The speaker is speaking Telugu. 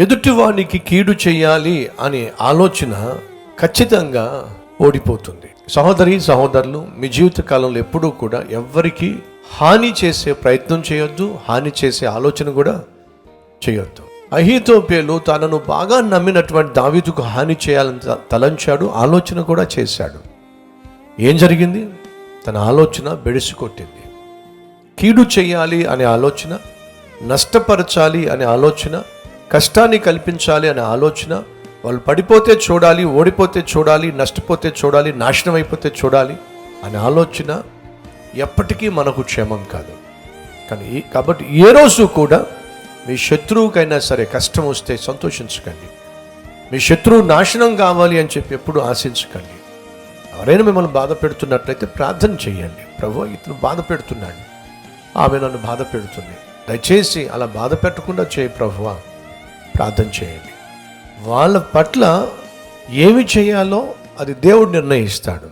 ఎదుటివానికి కీడు చేయాలి అనే ఆలోచన ఖచ్చితంగా ఓడిపోతుంది. సహోదరులు, మీ జీవిత కాలంలో ఎప్పుడూ కూడా ఎవ్వరికి హాని చేసే ప్రయత్నం చేయొద్దు, హాని చేసే ఆలోచన కూడా చేయొద్దు. అహీతోపేలు తనను బాగా నమ్మినటువంటి దావీదుకు హాని చేయాలని తలంచాడు, ఆలోచన కూడా చేశాడు. ఏం జరిగింది? తన ఆలోచన బెడిసి కొట్టింది. కీడు చేయాలి అనే ఆలోచన, నష్టపరచాలి అనే ఆలోచన, కష్టాన్ని కల్పించాలి అనే ఆలోచన, వాళ్ళు పడిపోతే చూడాలి, ఓడిపోతే చూడాలి, నష్టపోతే చూడాలి, నాశనం అయిపోతే చూడాలి అనే ఆలోచన ఎప్పటికీ మనకు క్షేమం కాదు. కాబట్టి ఏ రోజు కూడా మీ శత్రువుకైనా సరే కష్టం వస్తే సంతోషించకండి. మీ శత్రువు నాశనం కావాలి అని చెప్పి ఎప్పుడు ఆశించకండి. ఎవరైనా మిమ్మల్ని బాధ పెడుతున్నట్లయితే ప్రార్థన చేయండి. ప్రభువా, ఇతను బాధ పెడుతున్నాడు, ఆమె నన్ను బాధ పెడుతుంది, దయచేసి అలా బాధ పెట్టకుండా చేయి ప్రభువా, ప్రార్థన చేయండి. వాళ్ళ పట్ల ఏమి చేయాలో అది దేవుడు నిర్ణయిస్తాడు.